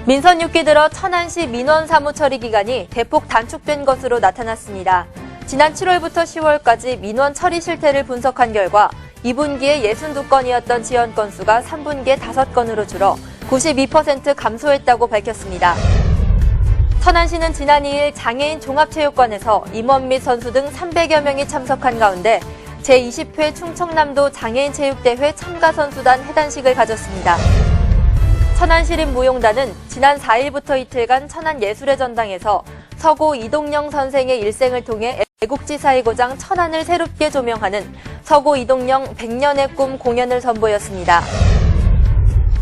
민선 6기 들어 천안시 민원 사무 처리 기간이 대폭 단축된 것으로 나타났습니다. 지난 7월부터 10월까지 민원 처리 실태를 분석한 결과 2분기에 62건이었던 지연 건수가 3분기에 5건으로 줄어 92% 감소했다고 밝혔습니다. 천안시는 지난 2일 장애인 종합체육관에서 임원 및 선수 등 300여 명이 참석한 가운데 제20회 충청남도 장애인체육대회 참가선수단 해단식을 가졌습니다. 천안시립무용단은 지난 4일부터 이틀간 천안예술의 전당에서 서고 이동영 선생의 일생을 통해 애국지사의 고장 천안을 새롭게 조명하는 서고 이동영 100년의 꿈 공연을 선보였습니다.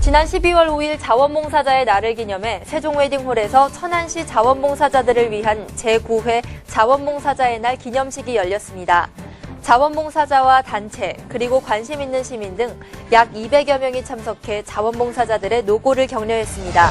지난 12월 5일 자원봉사자의 날을 기념해 세종웨딩홀에서 천안시 자원봉사자들을 위한 제9회 자원봉사자의 날 기념식이 열렸습니다. 자원봉사자와 단체, 그리고 관심 있는 시민 등 약 200여 명이 참석해 자원봉사자들의 노고를 격려했습니다.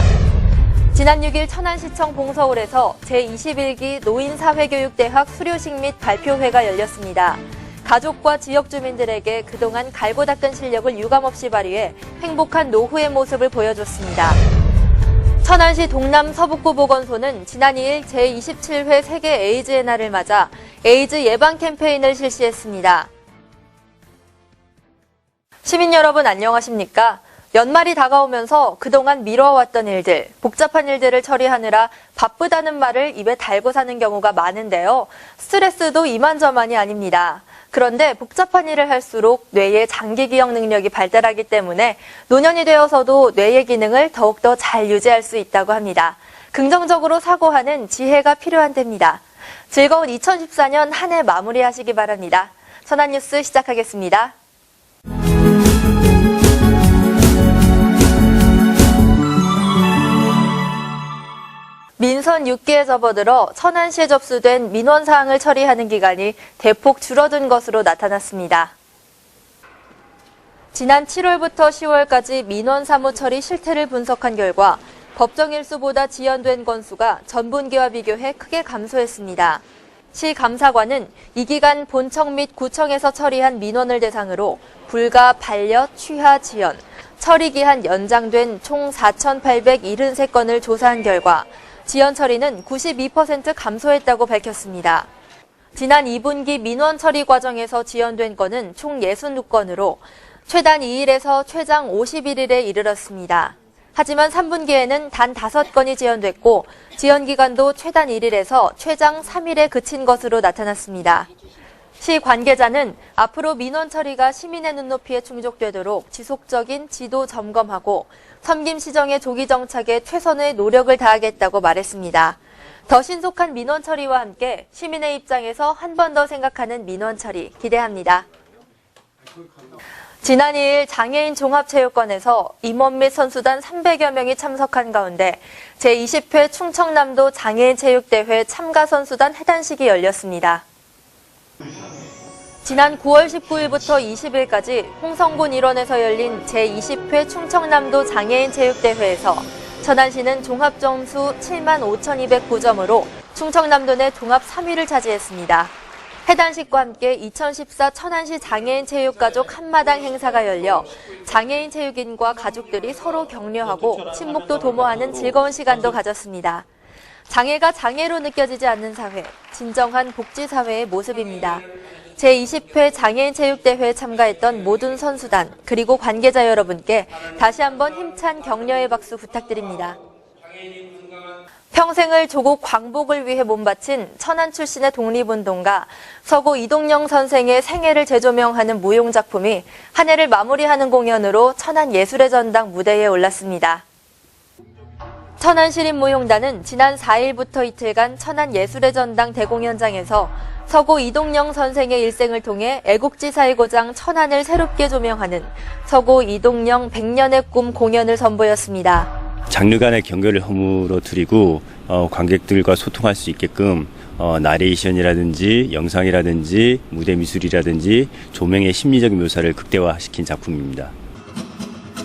지난 6일 천안시청 봉서홀에서 제21기 노인사회교육대학 수료식 및 발표회가 열렸습니다. 가족과 지역 주민들에게 그동안 갈고 닦은 실력을 유감없이 발휘해 행복한 노후의 모습을 보여줬습니다. 천안시 동남 서북구 보건소는 지난 2일 제27회 세계 에이즈의 날을 맞아 에이즈 예방 캠페인을 실시했습니다. 시민 여러분 안녕하십니까? 연말이 다가오면서 그동안 미뤄왔던 일들, 복잡한 일들을 처리하느라 바쁘다는 말을 입에 달고 사는 경우가 많은데요. 스트레스도 이만저만이 아닙니다. 그런데 복잡한 일을 할수록 뇌의 장기 기억 능력이 발달하기 때문에 노년이 되어서도 뇌의 기능을 더욱더 잘 유지할 수 있다고 합니다. 긍정적으로 사고하는 지혜가 필요한 때입니다. 즐거운 2014년 한 해 마무리하시기 바랍니다. 천안뉴스 시작하겠습니다. 민선 6기에 접어들어 천안시에 접수된 민원 사항을 처리하는 기간이 대폭 줄어든 것으로 나타났습니다. 지난 7월부터 10월까지 민원 사무 처리 실태를 분석한 결과 법정 일수보다 지연된 건수가 전분기와 비교해 크게 감소했습니다. 시 감사관은 이 기간 본청 및 구청에서 처리한 민원을 대상으로 불가, 반려, 취하, 지연, 처리 기한 연장된 총 4,873건을 조사한 결과 지연 처리는 92% 감소했다고 밝혔습니다. 지난 2분기 민원 처리 과정에서 지연된 건은 총 66건으로 최단 2일에서 최장 51일에 이르렀습니다. 하지만 3분기에는 단 5건이 지연됐고 지연 기간도 최단 1일에서 최장 3일에 그친 것으로 나타났습니다. 시 관계자는 앞으로 민원 처리가 시민의 눈높이에 충족되도록 지속적인 지도 점검하고 섬김 시정의 조기 정착에 최선의 노력을 다하겠다고 말했습니다. 더 신속한 민원 처리와 함께 시민의 입장에서 한 번 더 생각하는 민원 처리 기대합니다. 지난 2일 장애인 종합체육관에서 임원 및 선수단 300여 명이 참석한 가운데 제20회 충청남도 장애인체육대회 참가선수단 해단식이 열렸습니다. 지난 9월 19일부터 20일까지 홍성군 일원에서 열린 제20회 충청남도 장애인체육대회에서 천안시는 종합점수 75,209점으로 충청남도 내 종합 3위를 차지했습니다. 해단식과 함께 2014 천안시 장애인체육가족 한마당 행사가 열려 장애인 체육인과 가족들이 서로 격려하고 친목도 도모하는 즐거운 시간도 가졌습니다. 장애가 장애로 느껴지지 않는 사회, 진정한 복지사회의 모습입니다. 제20회 장애인체육대회에 참가했던 모든 선수단 그리고 관계자 여러분께 다시 한번 힘찬 격려의 박수 부탁드립니다. 평생을 조국 광복을 위해 몸바친 천안 출신의 독립운동가 서고 이동영 선생의 생애를 재조명하는 무용작품이 한 해를 마무리하는 공연으로 천안예술의 전당 무대에 올랐습니다. 천안시립무용단은 지난 4일부터 이틀간 천안예술의 전당 대공연장에서 서고 이동영 선생의 일생을 통해 애국지사의 고장 천안을 새롭게 조명하는 서고 이동영 100년의 꿈 공연을 선보였습니다. 장르 간의 경계를 허물어 두리고 관객들과 소통할 수 있게끔 나레이션이라든지 영상이라든지 무대 미술이라든지 조명의 심리적인 묘사를 극대화시킨 작품입니다.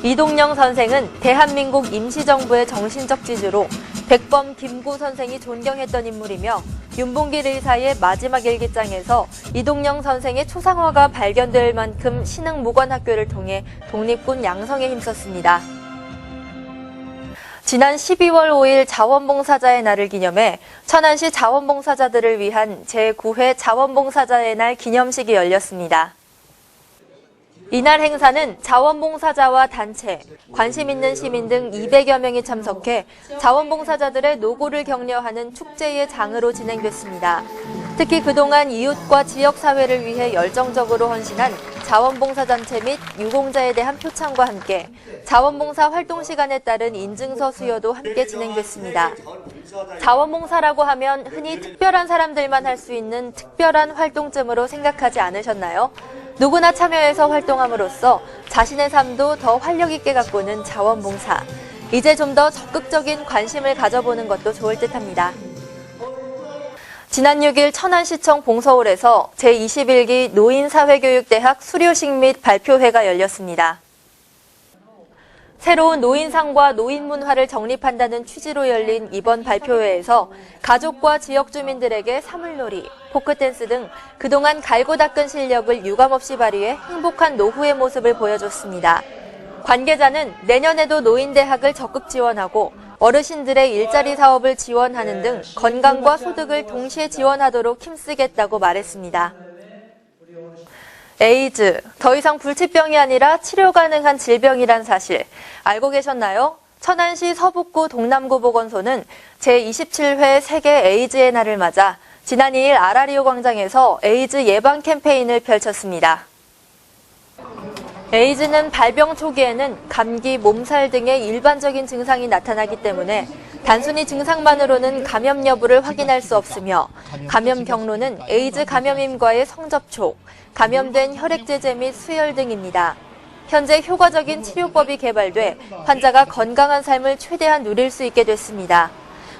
이동영 선생은 대한민국 임시정부의 정신적 지주로 백범 김구 선생이 존경했던 인물이며 윤봉길 의사의 마지막 일기장에서 이동영 선생의 초상화가 발견될 만큼 신흥무관학교를 통해 독립군 양성에 힘썼습니다. 지난 12월 5일 자원봉사자의 날을 기념해 천안시 자원봉사자들을 위한 제9회 자원봉사자의 날 기념식이 열렸습니다. 이날 행사는 자원봉사자와 단체, 관심 있는 시민 등 200여 명이 참석해 자원봉사자들의 노고를 격려하는 축제의 장으로 진행됐습니다. 특히 그동안 이웃과 지역사회를 위해 열정적으로 헌신한 자원봉사단체 및 유공자에 대한 표창과 함께 자원봉사 활동 시간에 따른 인증서 수여도 함께 진행됐습니다. 자원봉사라고 하면 흔히 특별한 사람들만 할 수 있는 특별한 활동쯤으로 생각하지 않으셨나요? 누구나 참여해서 활동함으로써 자신의 삶도 더 활력 있게 가꾸는 자원봉사. 이제 좀 더 적극적인 관심을 가져보는 것도 좋을 듯합니다. 지난 6일 천안시청 봉서홀에서 제21기 노인사회교육대학 수료식 및 발표회가 열렸습니다. 새로운 노인상과 노인문화를 정립한다는 취지로 열린 이번 발표회에서 가족과 지역 주민들에게 사물놀이, 포크댄스 등 그동안 갈고 닦은 실력을 유감없이 발휘해 행복한 노후의 모습을 보여줬습니다. 관계자는 내년에도 노인대학을 적극 지원하고 어르신들의 일자리 사업을 지원하는 등 건강과 소득을 동시에 지원하도록 힘쓰겠다고 말했습니다. 에이즈, 더 이상 불치병이 아니라 치료 가능한 질병이란 사실 알고 계셨나요? 천안시 서북구 동남구 보건소는 제27회 세계 에이즈의 날을 맞아 지난 2일 아라리오 광장에서 에이즈 예방 캠페인을 펼쳤습니다. 에이즈는 발병 초기에는 감기, 몸살 등의 일반적인 증상이 나타나기 때문에 단순히 증상만으로는 감염 여부를 확인할 수 없으며 감염 경로는 에이즈 감염인과의 성접촉, 감염된 혈액제제 및 수혈 등입니다. 현재 효과적인 치료법이 개발돼 환자가 건강한 삶을 최대한 누릴 수 있게 됐습니다.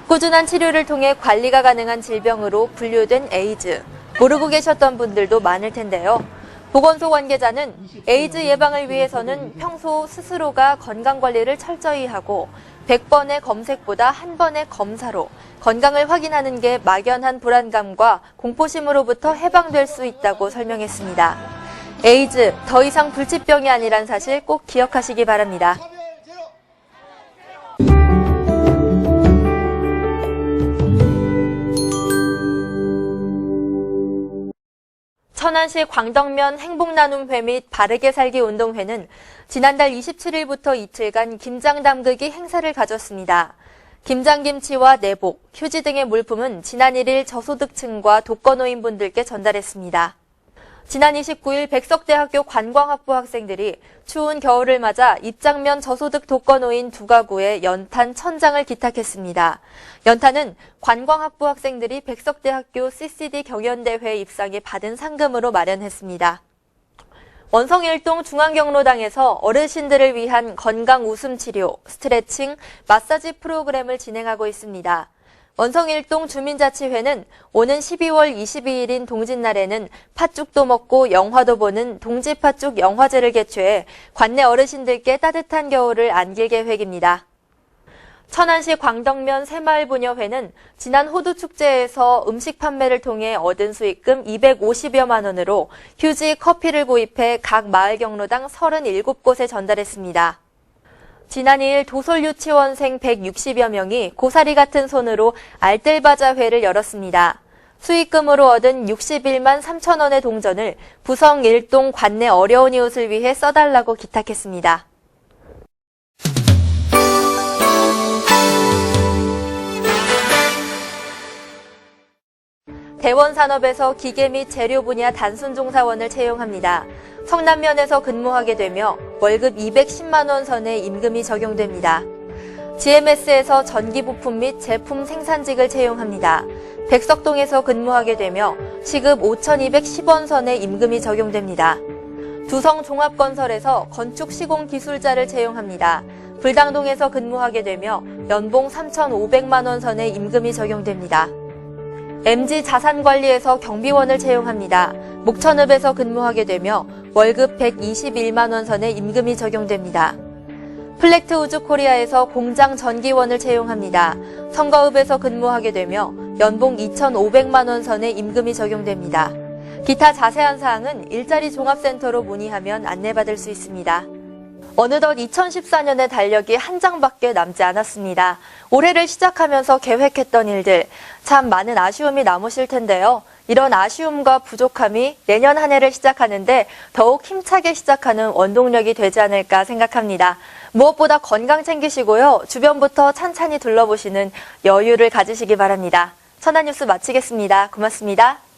꾸준한 치료를 통해 관리가 가능한 질병으로 분류된 에이즈. 모르고 계셨던 분들도 많을 텐데요. 보건소 관계자는 에이즈 예방을 위해서는 평소 스스로가 건강관리를 철저히 하고 100번의 검색보다 1번의 검사로 건강을 확인하는 게 막연한 불안감과 공포심으로부터 해방될 수 있다고 설명했습니다. 에이즈, 더 이상 불치병이 아니란 사실 꼭 기억하시기 바랍니다. 천안시 광덕면 행복나눔회 및 바르게 살기 운동회는 지난달 27일부터 이틀간 김장 담그기 행사를 가졌습니다. 김장김치와 내복, 휴지 등의 물품은 지난 1일 저소득층과 독거노인분들께 전달했습니다. 지난 29일 백석대학교 관광학부 학생들이 추운 겨울을 맞아 입장면 저소득 독거노인 2가구에 연탄 1000장을 기탁했습니다. 연탄은 관광학부 학생들이 백석대학교 CCD 경연대회 입상에 받은 상금으로 마련했습니다. 원성일동 중앙경로당에서 어르신들을 위한 건강 웃음치료, 스트레칭, 마사지 프로그램을 진행하고 있습니다. 원성일동 주민자치회는 오는 12월 22일인 동짓날에는 팥죽도 먹고 영화도 보는 동지팥죽 영화제를 개최해 관내 어르신들께 따뜻한 겨울을 안길 계획입니다. 천안시 광덕면 새마을부녀회는 지난 호두축제에서 음식 판매를 통해 얻은 수익금 250여만 원으로 휴지, 커피를 구입해 각 마을 경로당 37곳에 전달했습니다. 지난 2일 도솔유치원생 160여 명이 고사리 같은 손으로 알뜰바자회를 열었습니다. 수익금으로 얻은 61만 3천 원의 동전을 부성 1동 관내 어려운 이웃을 위해 써달라고 기탁했습니다. 대원산업에서 기계 및 재료 분야 단순 종사원을 채용합니다. 성남면에서 근무하게 되며 월급 210만 원 선의 임금이 적용됩니다. GMS에서 전기부품 및 제품 생산직을 채용합니다. 백석동에서 근무하게 되며 시급 5,210원 선의 임금이 적용됩니다. 두성종합건설에서 건축시공기술자를 채용합니다. 불당동에서 근무하게 되며 연봉 3,500만 원 선의 임금이 적용됩니다. MG자산관리에서 경비원을 채용합니다. 목천읍에서 근무하게 되며 월급 121만 원 선의 임금이 적용됩니다. 플렉트 우주코리아에서 공장 전기원을 채용합니다. 성거읍에서 근무하게 되며 연봉 2,500만 원 선의 임금이 적용됩니다. 기타 자세한 사항은 일자리 종합센터로 문의하면 안내받을 수 있습니다. 어느덧 2014년의 달력이 한 장밖에 남지 않았습니다. 올해를 시작하면서 계획했던 일들, 참 많은 아쉬움이 남으실 텐데요. 이런 아쉬움과 부족함이 내년 한 해를 시작하는데 더욱 힘차게 시작하는 원동력이 되지 않을까 생각합니다. 무엇보다 건강 챙기시고요. 주변부터 찬찬히 둘러보시는 여유를 가지시기 바랍니다. 천안뉴스 마치겠습니다. 고맙습니다.